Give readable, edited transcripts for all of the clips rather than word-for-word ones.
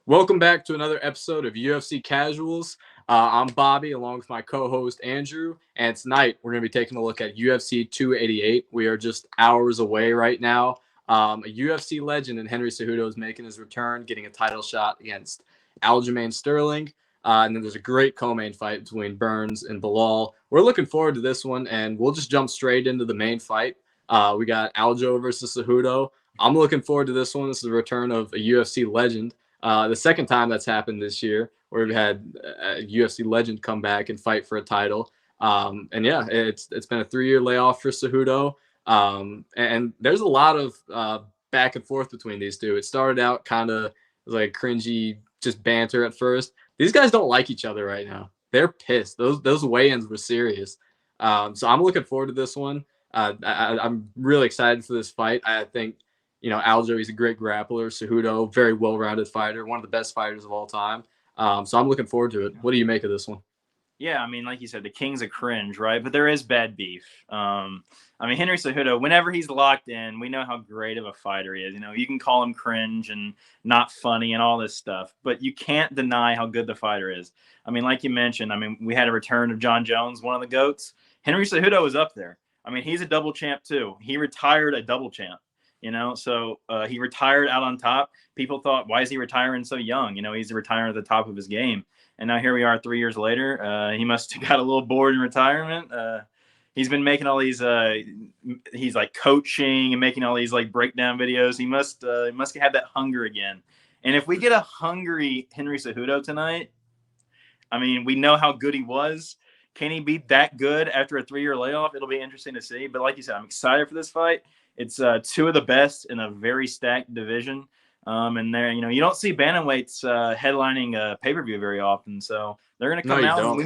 Welcome back to another episode of UFC Casuals. I'm Bobby, along with my co-host Andrew, and tonight we're going to be taking a look at UFC 288. We are just hours away right now. A UFC legend in Henry Cejudo is making his return, getting a title shot against Aljamain Sterling. And then there's a great co-main fight between Burns and Bilal. We're looking forward to this one, and we'll just jump straight into the main fight. We got Aljo versus Cejudo. I'm looking forward to this one. This is the return of a UFC legend. The second time that's happened this year, where we've had a UFC legend come back and fight for a title. And yeah, it's been a 3-year layoff for Cejudo. And there's a lot of back and forth between these two. It started out kind of like cringy, just banter at first. These guys don't like each other right now. They're pissed. Those weigh-ins were serious. So I'm looking forward to this one. I'm really excited for this fight. I think, Aljo, he's a great grappler. Cejudo, very well-rounded fighter, one of the best fighters of all time. So I'm looking forward to it. What do you make of this one? Yeah, I mean, like you said, the king's a cringe, right? But there is bad beef. Henry Cejudo, whenever he's locked in, we know how great of a fighter he is. You can call him cringe and not funny and all this stuff, but you can't deny how good the fighter is. Like you mentioned, we had a return of John Jones, one of the GOATs. Henry Cejudo is up there. He's a double champ too. He retired a double champ. So he retired out on top. People thought, why is he retiring so young? He's retiring at the top of his game. And now here we are 3 years later. He must have got a little bored in retirement. He's been making all these, he's like coaching and making all these like breakdown videos. He must have that hunger again. And if we get a hungry Henry Cejudo tonight, we know how good he was. Can he be that good after a 3-year layoff? It'll be interesting to see. But like you said, I'm excited for this fight. It's two of the best in a very stacked division. And there, you don't see bantamweights headlining a pay-per-view very often. So they're going to come out. And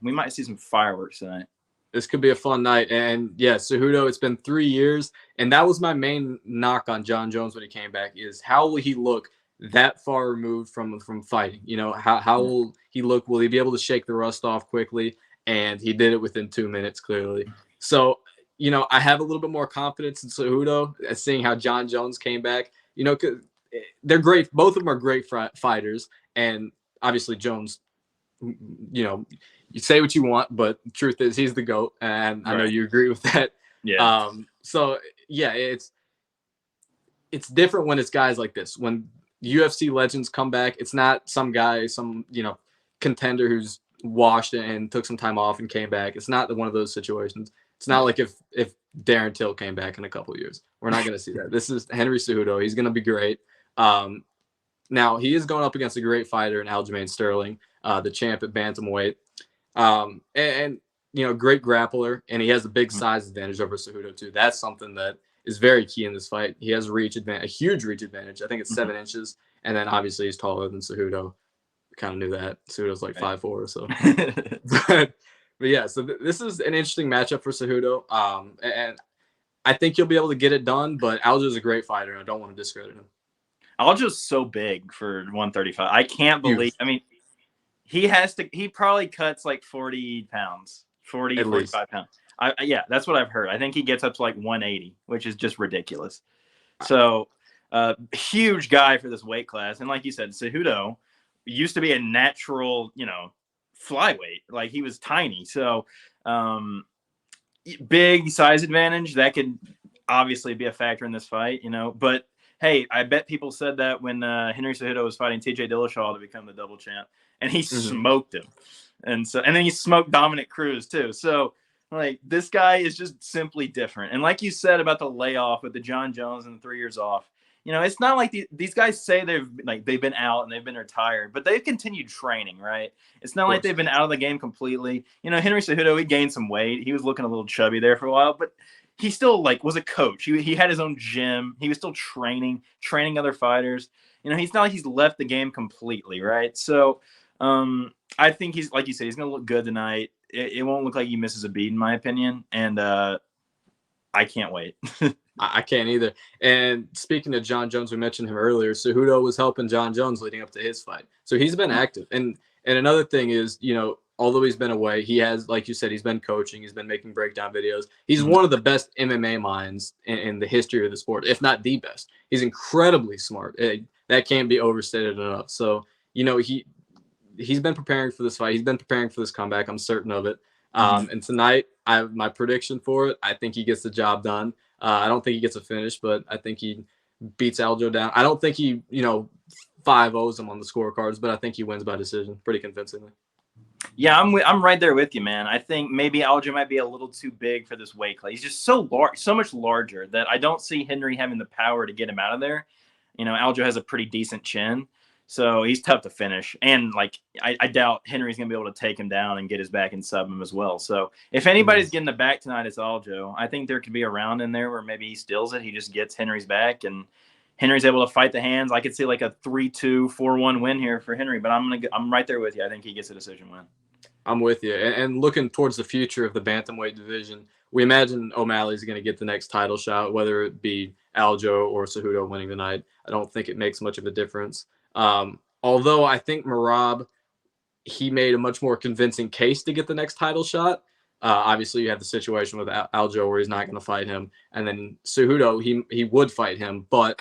we might see some fireworks tonight. This could be a fun night. And yeah, Cejudo, it's been 3 years. And that was my main knock on John Jones when he came back, is how will he look that far removed from fighting? How will he look? Will he be able to shake the rust off quickly? And he did it within 2 minutes, clearly. So, I have a little bit more confidence in Cejudo, seeing how John Jones came back. They're great. Both of them are great fighters. And obviously Jones, you say what you want, but the truth is he's the GOAT. And I know you agree with that. Yeah. So yeah, it's different when it's guys like this. When UFC legends come back, it's not some guy, contender who's washed and took some time off and came back. It's not one of those situations. It's not like if Darren Till came back in a couple of years. We're not going to see that. This is Henry Cejudo. He's going to be great. Now, he is going up against a great fighter in Aljamain Sterling, the champ at bantamweight. And great grappler, and he has a big size advantage over Cejudo too. That's something that is very key in this fight. He has a huge reach advantage. I think it's 7 inches, and then obviously he's taller than Cejudo. Kind of knew that. Cejudo's like 5'4" or so. But yeah, so this is an interesting matchup for Cejudo. And I think he'll be able to get it done, but Aljo's a great fighter, and I don't want to discredit him. Aljo's so big for 135. I can't believe. He probably cuts like 40 pounds, 45 pounds. Yeah, that's what I've heard. I think he gets up to like 180, which is just ridiculous. So, huge guy for this weight class. And like you said, Cejudo used to be a natural, flyweight. Like, he was tiny. So, big size advantage that could obviously be a factor in this fight, but hey, I bet people said that when Henry Cejudo was fighting TJ Dillashaw to become the double champ, and he smoked him. And then he smoked Dominic Cruz too. So like, this guy is just simply different. And like you said about the layoff with the John Jones and the 3 years off, it's not like these guys say they've been out and they've been retired, but they've continued training, right? It's not like they've been out of the game completely. Henry Cejudo, he gained some weight. He was looking a little chubby there for a while, but he still was a coach. He had his own gym. He was still training other fighters. He's not like he's left the game completely, right? So I think he's, like you said, he's going to look good tonight. It won't look like he misses a beat, in my opinion. And I can't wait. I can't either. And speaking of John Jones, we mentioned him earlier. Cejudo was helping John Jones leading up to his fight. So he's been active. And another thing is, although he's been away, he has, like you said, he's been coaching, he's been making breakdown videos. He's one of the best MMA minds in the history of the sport, if not the best. He's incredibly smart. That can't be overstated enough. So, he's been preparing for this fight. He's been preparing for this comeback. I'm certain of it. And tonight, I have my prediction for it. I think he gets the job done. I don't think he gets a finish, but I think he beats Aljo down. I don't think he, 5-0s him on the scorecards, but I think he wins by decision pretty convincingly. Yeah, I'm right there with you, man. I think maybe Aljo might be a little too big for this weight class. He's just so large, so much larger that I don't see Henry having the power to get him out of there. Aljo has a pretty decent chin, so he's tough to finish. And I doubt Henry's gonna be able to take him down and get his back and sub him as well. So if anybody's getting the back tonight, it's Aljo. I think there could be a round in there where maybe he steals it. He just gets Henry's back and Henry's able to fight the hands. I could see like a 3-2, 4-1 win here for Henry, but I'm right there with you. I think he gets a decision win. I'm with you. And looking towards the future of the bantamweight division, we imagine O'Malley's going to get the next title shot, whether it be Aljo or Cejudo winning tonight. I don't think it makes much of a difference. Although I think Merab, he made a much more convincing case to get the next title shot. Obviously, you have the situation with Aljo where he's not going to fight him. And then Cejudo, he would fight him, but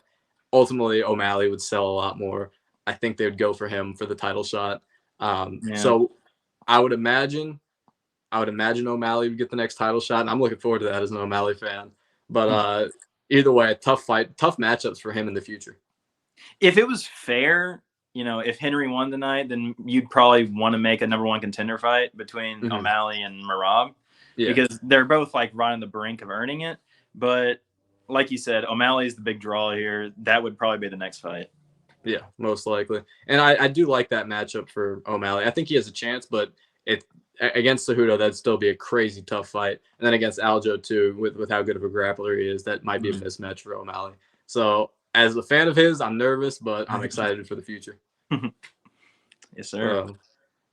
ultimately O'Malley would sell a lot more. I think they would go for him for the title shot. So I would imagine O'Malley would get the next title shot, and I'm looking forward to that as an O'Malley fan. But either way, tough fight, tough matchups for him in the future. If it was fair, if Henry won tonight, then you'd probably want to make a number one contender fight between O'Malley and Merab because they're both right on the brink of earning it. But like you said, O'Malley's the big draw here. That would probably be the next fight. Yeah, most likely. And I do like that matchup for O'Malley. I think he has a chance, but against Cejudo, that'd still be a crazy tough fight. And then against Aljo, too, with how good of a grappler he is, that might be a mismatch for O'Malley. So as a fan of his, I'm nervous, but I'm excited for the future. Yes, sir.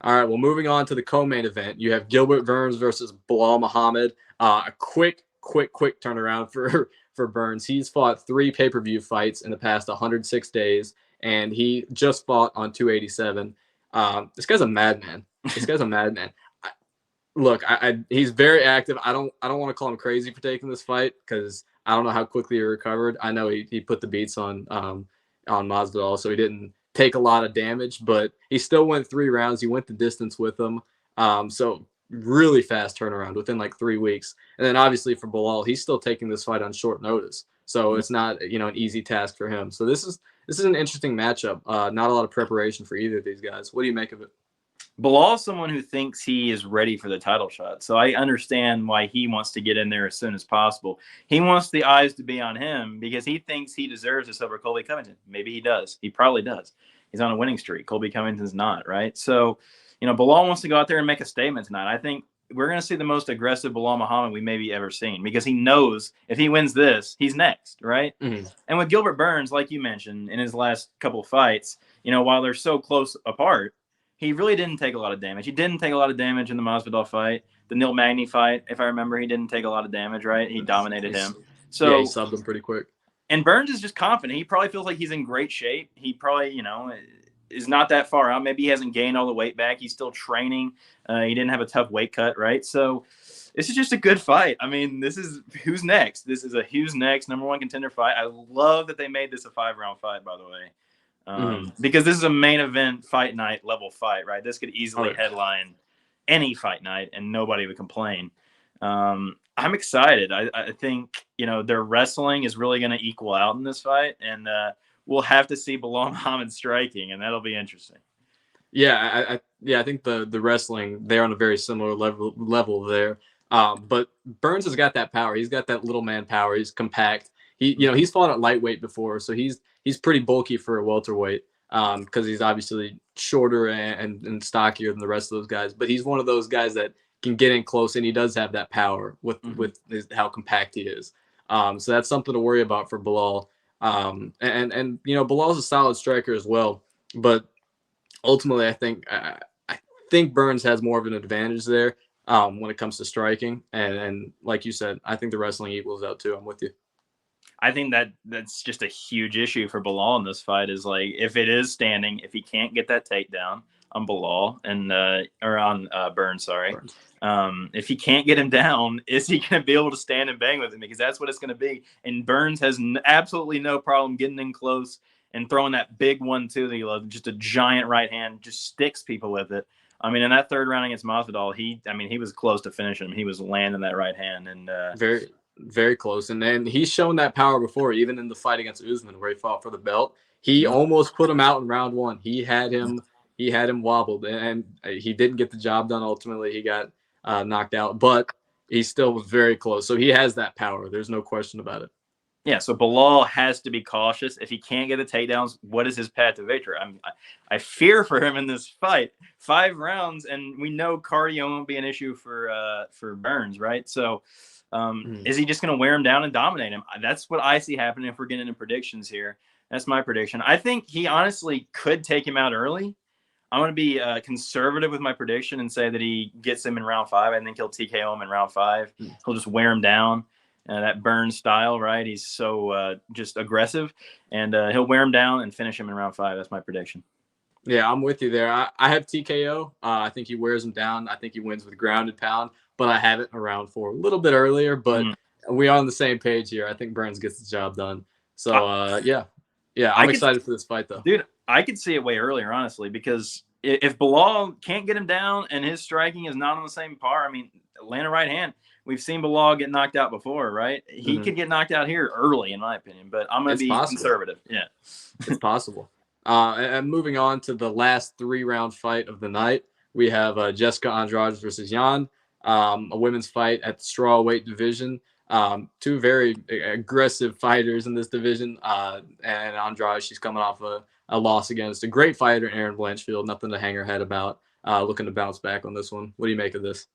All right, well, moving on to the co-main event, you have Gilbert Burns versus Belal Muhammad. A quick turnaround for Burns. He's fought 3 pay-per-view fights in the past 106 days, and he just fought on 287. This guy's a madman. Look, he's very active. I don't want to call him crazy for taking this fight because I don't know how quickly he recovered. I know he put the beats on Masvidal, so he didn't take a lot of damage, but he still went 3 rounds. He went the distance with them. So really fast turnaround within 3 weeks. And then obviously for Belal, he's still taking this fight on short notice. So it's not, an easy task for him. So this is an interesting matchup. Not a lot of preparation for either of these guys. What do you make of it? Belal is someone who thinks he is ready for the title shot. So I understand why he wants to get in there as soon as possible. He wants the eyes to be on him because he thinks he deserves this over Colby Covington. Maybe he does. He probably does. He's on a winning streak. Colby Covington's not, right? So, Belal wants to go out there and make a statement tonight. I think we're going to see the most aggressive Belal Muhammad we maybe ever seen because he knows if he wins this, he's next, right? And with Gilbert Burns, like you mentioned, in his last couple of fights, while they're so close apart, he really didn't take a lot of damage. He didn't take a lot of damage in the Masvidal fight. The Neil Magny fight, if I remember, he didn't take a lot of damage, right? He dominated him. So yeah, he subbed him pretty quick. And Burns is just confident. He probably feels like he's in great shape. He probably, is not that far out. Maybe he hasn't gained all the weight back. He's still training. He didn't have a tough weight cut, right? So this is just a good fight. I mean, this is who's next. This is a who's next number one contender fight. I love that they made this a 5-round fight, by the way. Because this is a main event fight night level fight, right? This could easily headline any fight night and nobody would complain. I'm excited. I think, their wrestling is really going to equal out in this fight. And we'll have to see Belal Muhammad striking, and that'll be interesting. Yeah, I think the wrestling, they're on a very similar level there. But Burns has got that power. He's got that little man power. He's compact. He's fought at lightweight before, so he's pretty bulky for a welterweight because he's obviously shorter and stockier than the rest of those guys. But he's one of those guys that can get in close, and he does have that power with how compact he is. So that's something to worry about for Belal. And Belal's a solid striker as well. But ultimately, I think Burns has more of an advantage there when it comes to striking. And like you said, I think the wrestling equals out too. I'm with you. I think that's just a huge issue for Belal in this fight is if it is standing, if he can't get that takedown, Bilal and or on Burns. Sorry. Burns. If he can't get him down, is he going to be able to stand and bang with him? Because that's what it's going to be. And Burns has absolutely no problem getting in close and throwing that big 1-2 that he loves, just a giant right hand, just sticks people with it. I mean, in that third round against Masvidal, he was close to finishing him. He was landing that right hand, and very, very close. And then he's shown that power before, even in the fight against Usman, where he fought for the belt. He almost put him out in round 1. He had him wobbled, and he didn't get the job done. Ultimately, he got knocked out, but he still was very close. So he has that power. There's no question about it. Yeah, so Bilal has to be cautious. If he can't get the takedowns, what is his path to victory? I fear for him in this fight. 5 rounds, and we know cardio won't be an issue for Burns, right? So is he just going to wear him down and dominate him? That's what I see happening if we're getting into predictions here. That's my prediction. I think he honestly could take him out early. I'm going to be conservative with my prediction and say that he gets him in round 5. I think he'll TKO him in round 5. He'll just wear him down. That Burns style, right? He's so just aggressive, and he'll wear him down and finish him in round 5. That's my prediction. Yeah, I'm with you there. I have TKO. I think he wears him down. I think he wins with grounded pound, but I have it in round 4, a little bit earlier, but we are on the same page here. I think Burns gets the job done. So, yeah, I'm excited for this fight, though. Dude, I could see it way earlier, honestly, because if Bilal can't get him down and his striking is not on the same par, I mean, land a right hand. We've seen Bilal get knocked out before, right? He could get knocked out here early, in my opinion, but I'm going to be conservative. Yeah. It's possible. And moving on to the last 3-round fight of the night, we have Jessica Andrade versus Jan, a women's fight at the strawweight division. 2 very aggressive fighters in this division. And Andrade, she's coming off a loss against a great fighter, Erin Blanchfield. Nothing to hang her head about. Looking to bounce back on this one. What do you make of this?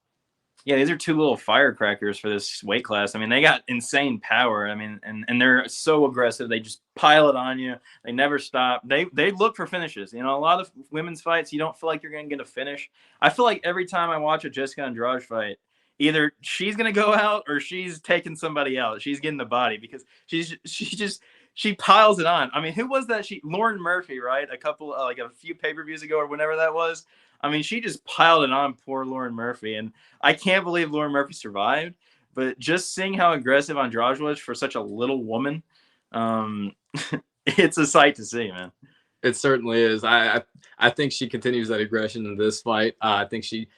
Yeah, these are 2 little firecrackers for this weight class. I mean, they got insane power. I mean, and they're so aggressive. They just pile it on you. They never stop. They look for finishes. You know, a lot of women's fights, you don't feel like you're going to get a finish. I feel like every time I watch a Jessica Andrade fight, either she's going to go out or she's taking somebody out. She's getting the body because she piles it on. I mean, who was that? Lauren Murphy, right? A few pay-per-views ago or whenever that was. I mean, she just piled it on poor Lauren Murphy, and I can't believe Lauren Murphy survived. But just seeing how aggressive Andrade was for such a little woman, it's a sight to see, man. It certainly is. I think she continues that aggression in this fight. I think she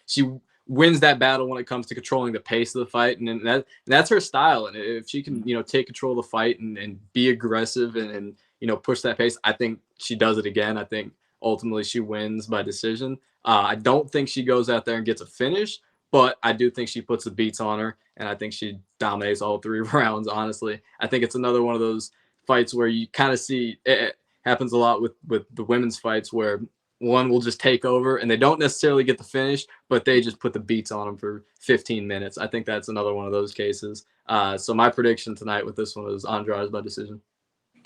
wins that battle when it comes to controlling the pace of the fight, and that's her style. And if she can, take control of the fight and be aggressive and push that pace, I think she does it again. I think ultimately she wins by decision. I don't think she goes out there and gets a finish, but I do think she puts the beats on her, and I think she dominates all 3 rounds, honestly. I think it's another one of those fights where you kind of see it happens a lot with the women's fights where one will just take over and they don't necessarily get the finish, but they just put the beats on them for 15 minutes. I think that's another one of those cases. So my prediction tonight with this one is Andrade by decision.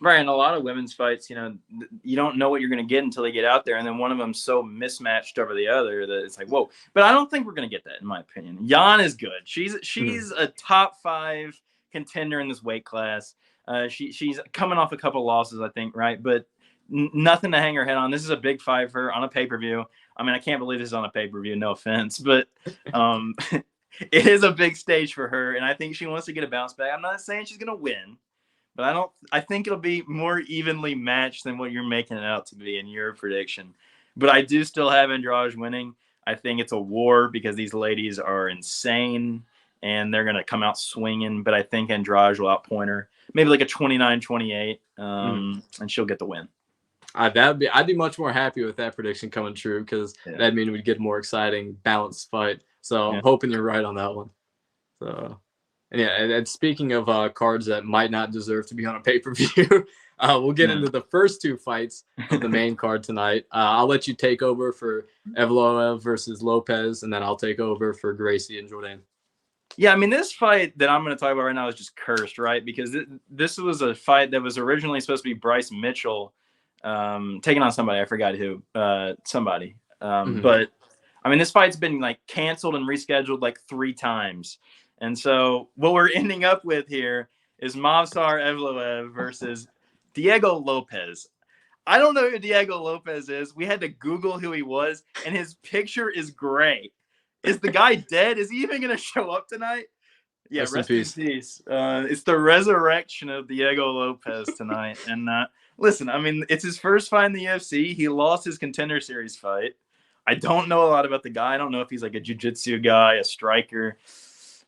Right, and a lot of women's fights, you don't know what you're going to get until they get out there, and then one of them's so mismatched over the other that it's like, whoa. But I don't think we're going to get that, in my opinion. Jan is good. She's a top 5 contender in this weight class. She's coming off a couple losses, I think, right? But nothing to hang her head on. This is a big fight for her on a pay-per-view. I mean, I can't believe this is on a pay-per-view, no offense, but it is a big stage for her, and I think she wants to get a bounce back. I'm not saying she's going to win. But I think it'll be more evenly matched than what you're making it out to be in your prediction. But I do still have Andrade winning. I think it's a war because these ladies are insane and they're going to come out swinging. But I think Andrade will outpoint her. Maybe like a 29-28, and she'll get the win. I'd be much more happy with that prediction coming true because that'd mean we'd get a more exciting, balanced fight. So I'm hoping you're right on that one. So... And speaking of cards that might not deserve to be on a pay-per-view, we'll get into the first 2 fights of the main card tonight. I'll let you take over for Evloev versus Lopez, and then I'll take over for Gracie and Jordan. Yeah, I mean, this fight that I'm going to talk about right now is just cursed, right? Because this was a fight that was originally supposed to be Bryce Mitchell taking on somebody. I forgot who. Somebody. But, I mean, this fight's been, canceled and rescheduled 3 times. And so what we're ending up with here is Movsar Evloev versus Diego Lopez. I don't know who Diego Lopez is. We had to Google who he was, and his picture is gray. Is the guy dead? Is he even going to show up tonight? Yeah, Rest in peace. It's the resurrection of Diego Lopez tonight. And listen, I mean, it's his first fight in the UFC. He lost his Contender Series fight. I don't know a lot about the guy. I don't know if he's like a jiu-jitsu guy, a striker.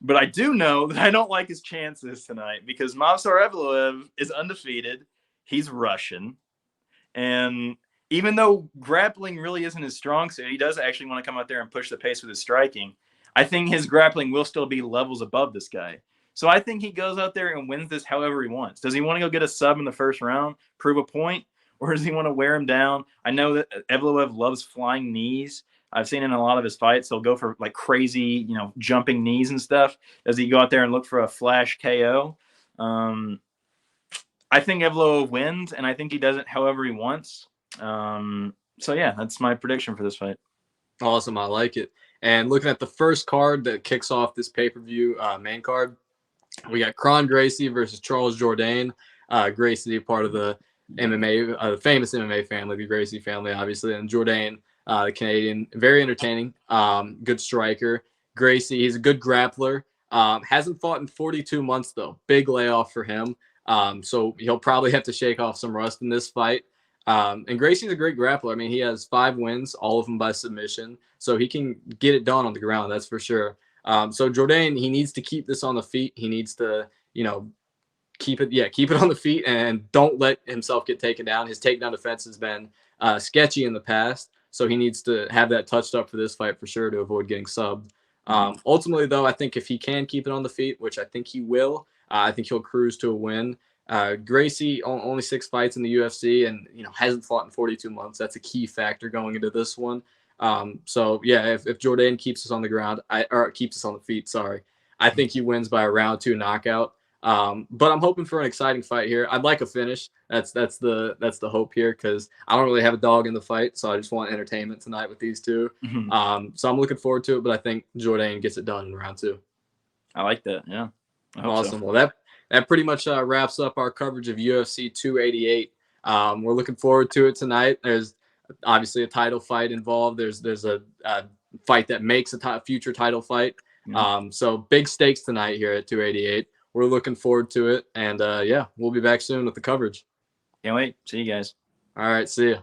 But I do know that I don't like his chances tonight because Movsar Evloev is undefeated. He's Russian. And even though grappling really isn't his strong suit, he does actually want to come out there and push the pace with his striking. I think his grappling will still be levels above this guy. So I think he goes out there and wins this however he wants. Does he want to go get a sub in the first round, prove a point, or does he want to wear him down? I know that Evloev loves flying knees. I've seen in a lot of his fights, he'll go for like crazy, jumping knees and stuff. Does he go out there and look for a flash KO? I think Evloev wins, and I think he does it however he wants. So yeah, that's my prediction for this fight. Awesome, I like it. And looking at the first card that kicks off this pay-per-view main card, we got Kron Gracie versus Charles Jourdain. Gracie, part of the MMA, the famous MMA family, the Gracie family, obviously, and Jourdain, the Canadian, very entertaining, good striker. Gracie, he's a good grappler. Hasn't fought in 42 months though. Big layoff for him. So he'll probably have to shake off some rust in this fight. And Gracie's a great grappler. I mean, he has 5 wins, all of them by submission. So he can get it done on the ground, that's for sure. So Jourdain, he needs to keep this on the feet. He needs to, keep it on the feet and don't let himself get taken down. His takedown defense has been sketchy in the past. So he needs to have that touched up for this fight for sure to avoid getting subbed. Ultimately, though, I think if he can keep it on the feet, which I think he will, I think he'll cruise to a win. Gracie only 6 fights in the UFC and hasn't fought in 42 months. That's a key factor going into this one. So yeah, if Jourdain keeps us on the ground, or keeps us on the feet, sorry, I think he wins by a round 2 knockout. But I'm hoping for an exciting fight here. I'd like a finish. That's the hope here because I don't really have a dog in the fight, so I just want entertainment tonight with these two. So I'm looking forward to it, but I think Jourdain gets it done in round 2. I like that. Yeah. Awesome. So. Well, that pretty much wraps up our coverage of UFC 288. We're looking forward to it tonight. There's obviously a title fight involved. There's a fight that makes a future title fight. So big stakes tonight here at 288. We're looking forward to it. And yeah, we'll be back soon with the coverage. Can't wait. See you guys. All right. See ya.